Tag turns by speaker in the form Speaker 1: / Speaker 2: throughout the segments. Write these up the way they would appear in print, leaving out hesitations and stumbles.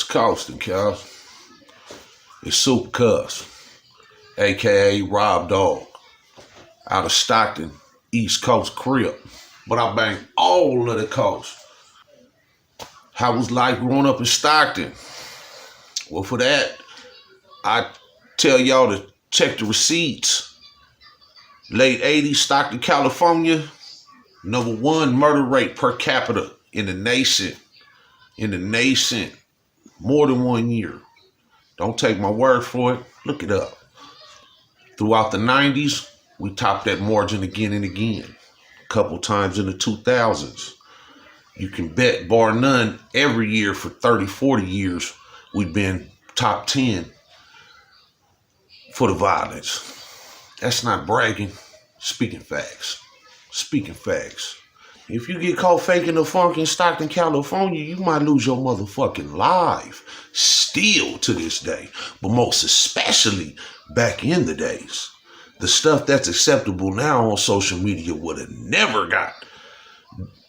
Speaker 1: What's costing, cuz? It's Super Cuz, aka Rob Dog, out of Stockton, East Coast Crip. But I bang all of the coast. How was life growing up in Stockton? Well, for that, I tell y'all to check the receipts. Late 80s, Stockton, California, #1 murder rate per capita in the nation. More than 1 year. Don't take my word for it. Look it up. Throughout the 90s, we topped that margin again and again. A couple times in the 2000s. You can bet, bar none, every year for 30, 40 years, we've been top 10 for the violence. That's not bragging. Speaking facts. If you get caught faking the funk in Stockton, California, you might lose your motherfucking life. Still to this day. But most especially back in the days. The stuff that's acceptable now on social media would have never got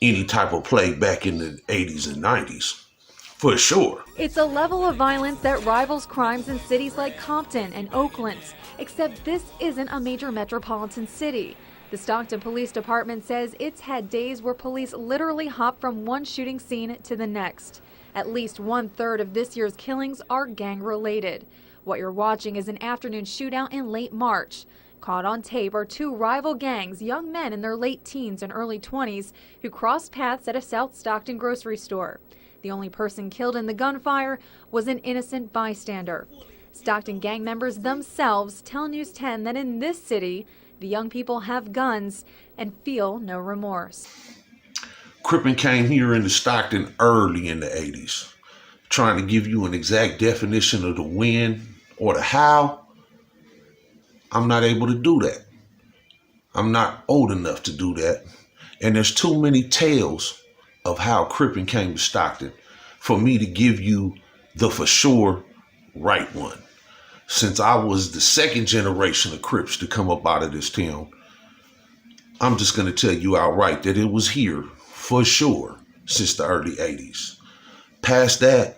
Speaker 1: any type of play back in the 80s and 90s. For sure.
Speaker 2: It's a level of violence that rivals crimes in cities like Compton and Oakland. Except this isn't a major metropolitan city. The Stockton Police Department says it's had days where police literally hop from one shooting scene to the next. At least 1/3 of this year's killings are gang-related. What you're watching is an afternoon shootout in late March. Caught on tape are two rival gangs, young men in their late teens and early 20s, who crossed paths at a South Stockton grocery store. The only person killed in the gunfire was an innocent bystander. Stockton gang members themselves tell News 10 that in this city, the young people have guns and feel no remorse.
Speaker 1: Crippin came here into Stockton early in the 80s. Trying to give you an exact definition of the when or the how, I'm not able to do that. I'm not old enough to do that. And there's too many tales of how Crippin came to Stockton for me to give you the for sure right one. Since I was the second generation of Crips to come up out of this town, I'm just going to tell you outright that it was here for sure since the early 80s. Past that,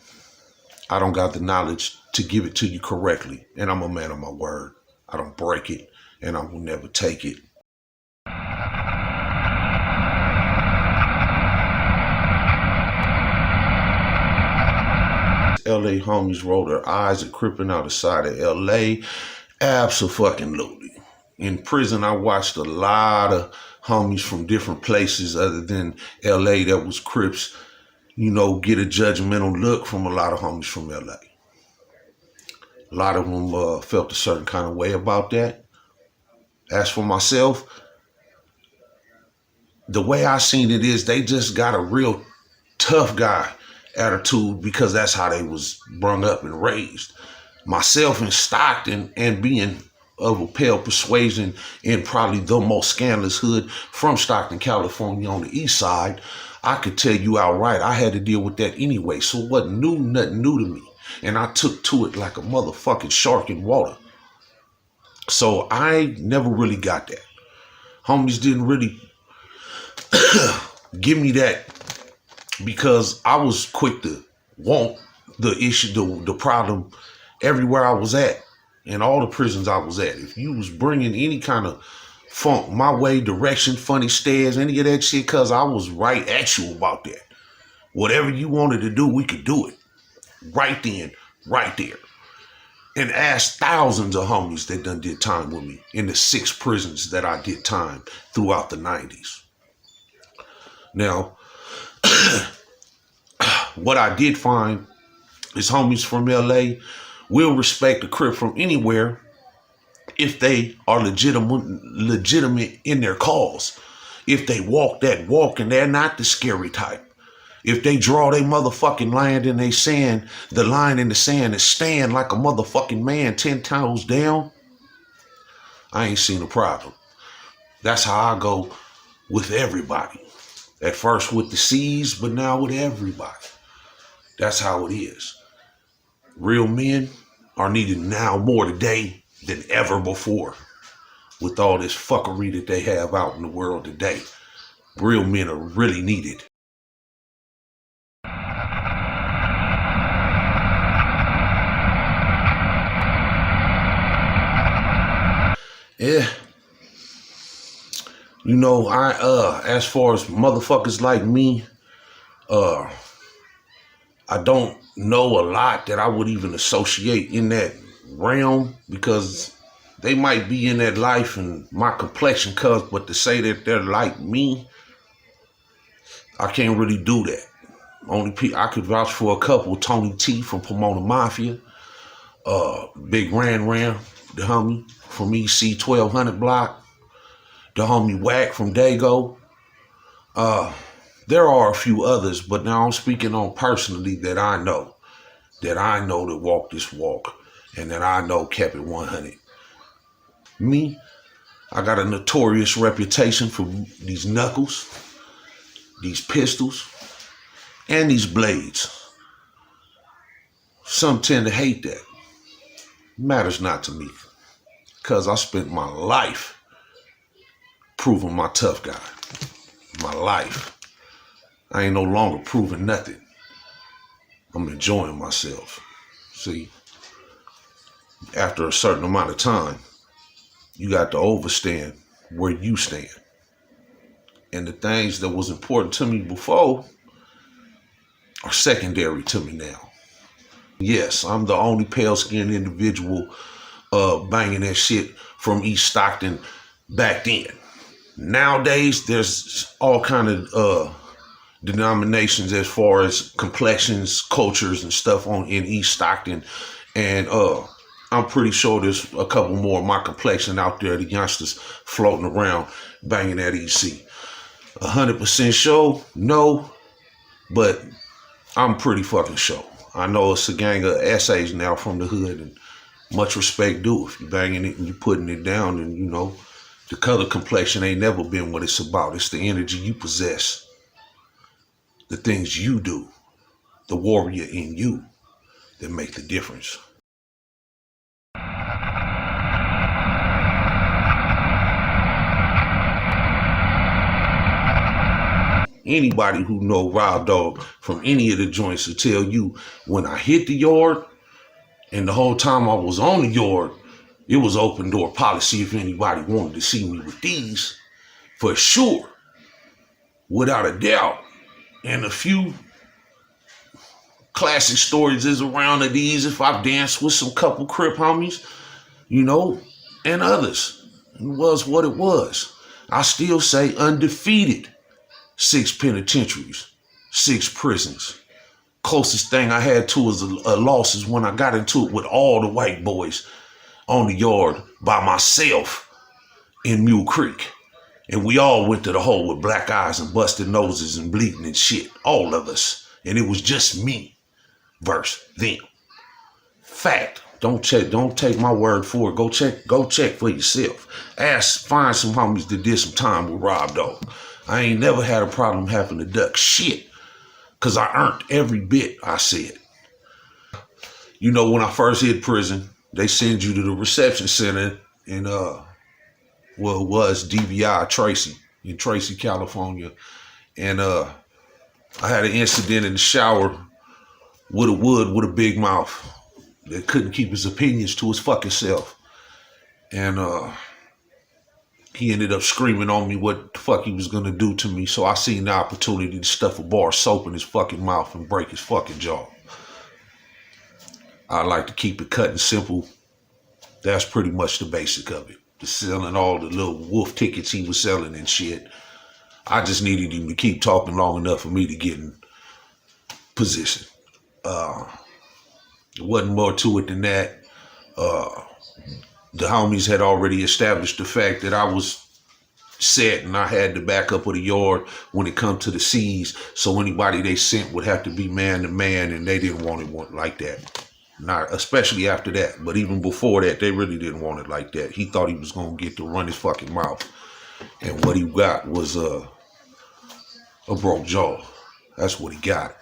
Speaker 1: I don't got the knowledge to give it to you correctly, and I'm a man of my word. I don't break it, and I will never take it. LA homies roll their eyes at Crippin out the side of LA. Abso-fucking-lutely. In prison, I watched a lot of homies from different places other than LA that was Crips, get a judgmental look from a lot of homies from LA. A lot of them felt a certain kind of way about that. As for myself, the way I seen it is they just got a real tough guy attitude because that's how they was brung up and raised. Myself in Stockton and being of a pale persuasion in probably the most scandalous hood from Stockton, California on the east side, I could tell you outright I had to deal with that anyway. So it wasn't nothing new to me. And I took to it like a motherfucking shark in water. So I never really got that. Homies didn't really give me that because I was quick to want the issue, the problem everywhere I was at, in all the prisons I was at. If you was bringing any kind of funk my way, direction, funny stares, any of that shit, cause I was right at you about that. Whatever you wanted to do, we could do it. Right then, right there. And ask thousands of homies that done did time with me in the 6 prisons that I did time throughout the 90s. Now, what I did find is homies from LA will respect a Crip from anywhere if they are legitimate in their cause. If they walk that walk and they're not the scary type. If they draw their motherfucking line in their sand, the line in the sand and stand like a motherfucking man 10 toes down, I ain't seen a problem. That's how I go with everybody. At first with the C's, but now with everybody. That's how it is. Real men are needed now more today than ever before. With all this fuckery that they have out in the world today. Real men are really needed. Yeah. You know, as far as motherfuckers like me, uh, I don't know a lot that I would even associate in that realm because they might be in that life and my complexion cuz, but to say that they're like me, I can't really do that. I could vouch for a couple, Tony T from Pomona Mafia, Big Ran, the homie from EC 1200 block, the homie Wack from Dago. There are a few others, but now I'm speaking on personally that walk this walk, and that I know kept it 100. Me, I got a notorious reputation for these knuckles, these pistols, and these blades. Some tend to hate that. Matters not to me, because I spent my life proving my tough guy. My life. I ain't no longer proving nothing. I'm enjoying myself. See, after a certain amount of time, you got to overstand where you stand. And the things that was important to me before are secondary to me now. Yes, I'm the only pale-skinned individual banging that shit from East Stockton back then. Nowadays, there's all kind of denominations as far as complexions, cultures, and stuff in East Stockton, and I'm pretty sure there's a couple more of my complexion out there, the youngsters floating around banging that EC. 100% sure? No, but I'm pretty fucking sure. I know it's a gang of essays now from the hood, and much respect due. If you banging it and you putting it down, and you know, the color complexion ain't never been what it's about. It's the energy you possess, the things you do, the warrior in you that make the difference. Anybody who know Rob Dog from any of the joints will tell you when I hit the yard and the whole time I was on the yard, it was open door policy if anybody wanted to see me with these, for sure, without a doubt. And a few classic stories is around of these if I've danced with some couple Crip homies, you know, and others. It was what it was. I still say undefeated. 6 penitentiaries, 6 prisons. Closest thing I had to was a loss is when I got into it with all the white boys on the yard by myself in Mule Creek. And we all went to the hole with black eyes and busted noses and bleeding and shit. All of us. And it was just me versus them. Fact. Don't take my word for it. Go check for yourself. Find some homies that did some time with Rob Dog. I ain't never had a problem having to duck shit, because I earned every bit I said. You know, when I first hit prison, they send you to the reception center in, well, it was DVI Tracy, in Tracy, California. And I had an incident in the shower with a wood with a big mouth that couldn't keep his opinions to his fucking self. And he ended up screaming on me what the fuck he was gonna do to me. So I seen the opportunity to stuff a bar of soap in his fucking mouth and break his fucking jaw. I like to keep it cut and simple. That's pretty much the basic of it. The selling all the little wolf tickets he was selling and shit. I just needed him to keep talking long enough for me to get in position. There wasn't more to it than that. The homies had already established the fact that I was set and I had the backup of the yard when it come to the C's. So anybody they sent would have to be man to man, and they didn't want it like that. Not especially after that, but even before that, they really didn't want it like that. He thought he was gonna get to run his fucking mouth, and what he got was a broke jaw. That's what he got.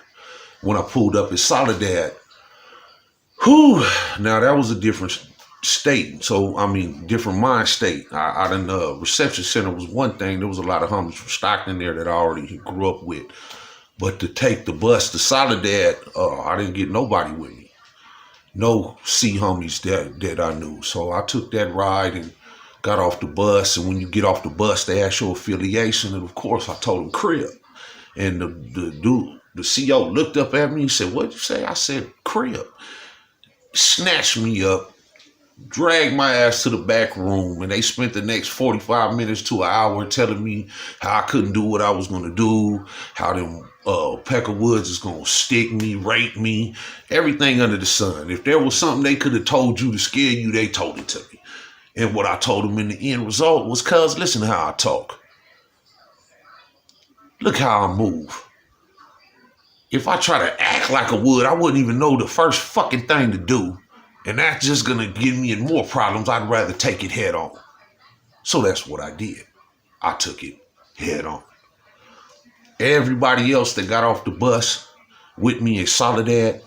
Speaker 1: When I pulled up at Soledad, whew, now that was a different state. So, I mean, different mind state. I done, reception center was one thing. There was a lot of homies from Stockton there that I already grew up with. But to take the bus to Soledad, I didn't get nobody with me. No C homies that I knew. So I took that ride and got off the bus, and when you get off the bus, they ask your affiliation, and of course, I told them Crip. And the dude, the CO, looked up at me and said, "What'd you say?" I said, "Crip." Snatched me up, dragged my ass to the back room, and they spent the next 45 minutes to an hour telling me how I couldn't do what I was going to do, how them Peckerwoods is going to stick me, rape me, everything under the sun. If there was something they could have told you to scare you, they told it to me. And what I told them in the end result was, cuz, listen to how I talk. Look how I move. If I try to act like I would, I wouldn't even know the first fucking thing to do. And that's just gonna get me in more problems. I'd rather take it head on. So that's what I did. I took it head on. Everybody else that got off the bus with me in Soledad,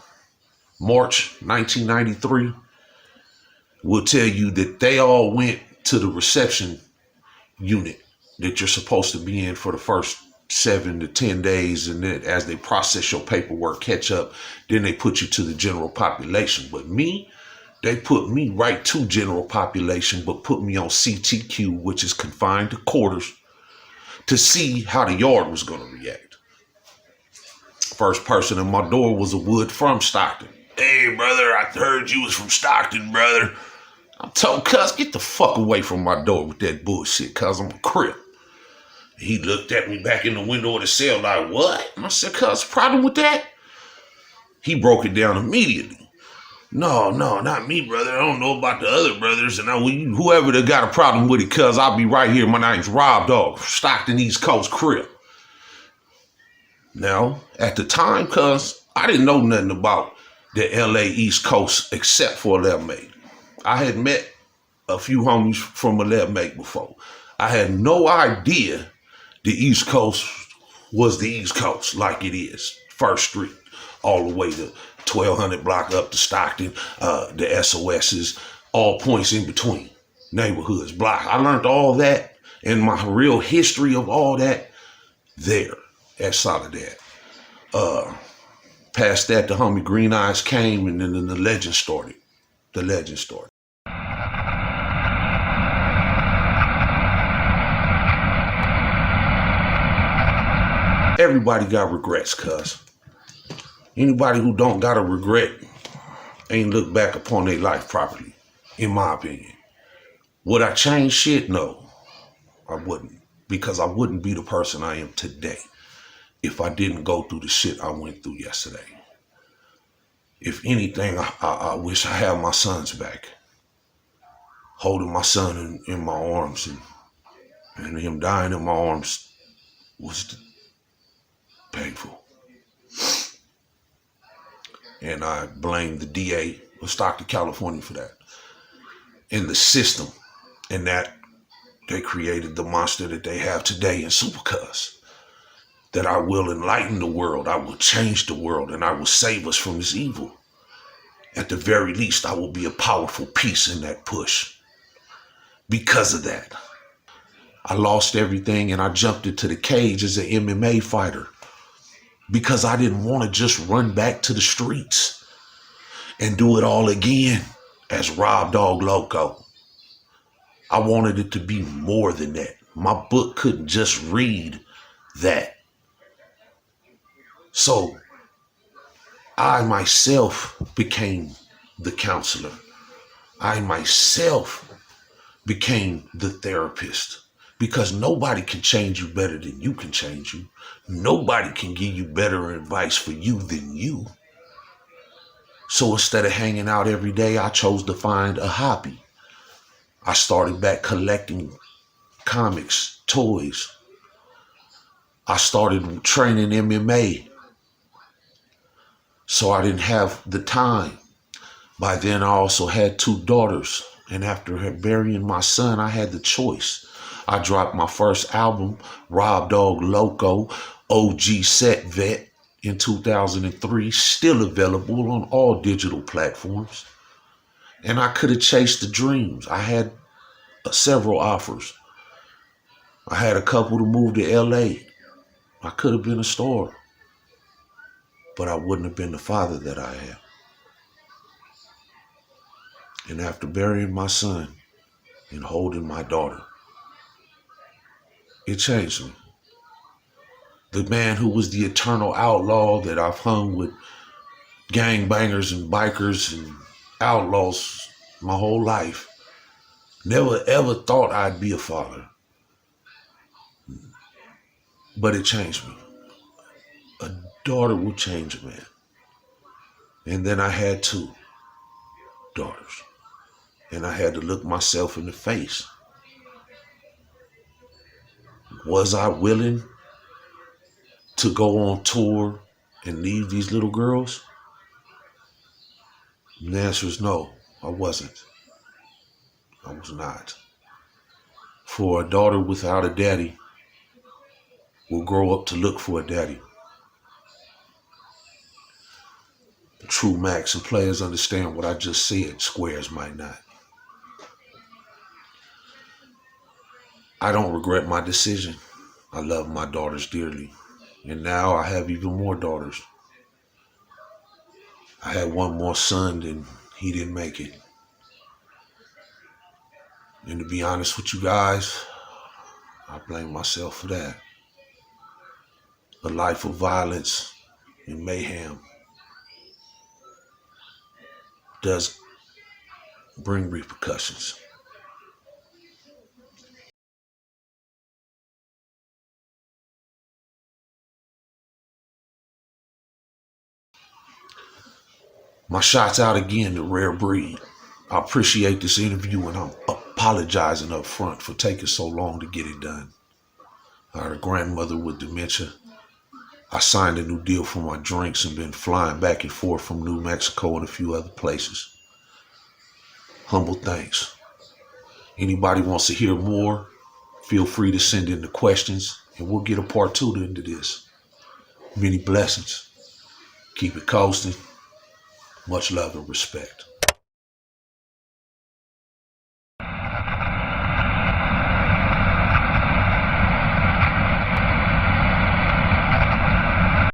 Speaker 1: March 1993, will tell you that they all went to the reception unit that you're supposed to be in for the first 7 to 10 days, and then as they process your paperwork, catch up, then they put you to the general population. But me, they put me right to general population, but put me on CTQ, which is confined to quarters, to see how the yard was going to react. First person in my door was a Wood from Stockton. "Hey, brother, I heard you was from Stockton, brother." I told cuz, "Get the fuck away from my door with that bullshit, cuz I'm a Crip." He looked at me back in the window of the cell like, "What?" And I said, "Cuz, problem with that?" He broke it down immediately. No, not me, brother. I don't know about the other brothers. And whoever that got a problem with it, cuz, I'll be right here. My name's Rob Dog, Stockton East Coast Crip. Now, at the time, cuz, I didn't know nothing about the LA East Coast except for 11-8. I had met a few homies from 11-8 before. I had no idea the East Coast was the East Coast like it is. First Street, all the way to 1200 block up to Stockton, the SOSs, all points in between, neighborhoods, block. I learned all that and my real history of all that there at Soledad. Past that, the homie Green Eyes came, and then the legend started. The legend started. Everybody got regrets, cuz. Anybody who don't got a regret ain't looked back upon their life properly, in my opinion. Would I change shit? No, I wouldn't. Because I wouldn't be the person I am today if I didn't go through the shit I went through yesterday. If anything, I wish I had my sons back. Holding my son in my arms and him dying in my arms was painful. And I blame the DA of Stockton, California for that. And the system, and that they created the monster that they have today in Supercuz. That I will enlighten the world, I will change the world, and I will save us from this evil. At the very least, I will be a powerful piece in that push. Because of that, I lost everything and I jumped into the cage as an MMA fighter. Because I didn't want to just run back to the streets and do it all again as Rob Dog Loco. I wanted it to be more than that. My book couldn't just read that. So I myself became the counselor. I myself became the therapist. Because nobody can change you better than you can change you. Nobody can give you better advice for you than you. So instead of hanging out every day, I chose to find a hobby. I started back collecting comics, toys. I started training MMA. So I didn't have the time. By then I also had 2 daughters. And after burying my son, I had the choice. I dropped my first album, Rob Dog Loco, OG Set Vet, in 2003, still available on all digital platforms. And I could have chased the dreams. I had several offers. I had a couple to move to LA. I could have been a star, but I wouldn't have been the father that I am. And after burying my son, and holding my daughter. It changed me. The man who was the eternal outlaw that I've hung with gangbangers and bikers and outlaws my whole life, never ever thought I'd be a father. But it changed me. A daughter will change a man. And then I had 2 daughters. And I had to look myself in the face. Was I willing to go on tour and leave these little girls? And the answer is no, I wasn't. I was not. For a daughter without a daddy will grow up to look for a daddy. True Max and players understand what I just said. Squares might not. I don't regret my decision. I love my daughters dearly. And now I have even more daughters. I had one more son and he didn't make it. And to be honest with you guys, I blame myself for that. A life of violence and mayhem does bring repercussions. My shot's out again, the rare breed. I appreciate this interview and I'm apologizing up front for taking so long to get it done. I had a grandmother with dementia. I signed a new deal for my drinks and been flying back and forth from New Mexico and a few other places. Humble thanks. Anybody wants to hear more, feel free to send in the questions and we'll get a part 2 into this. Many blessings. Keep it coasting. Much love and respect.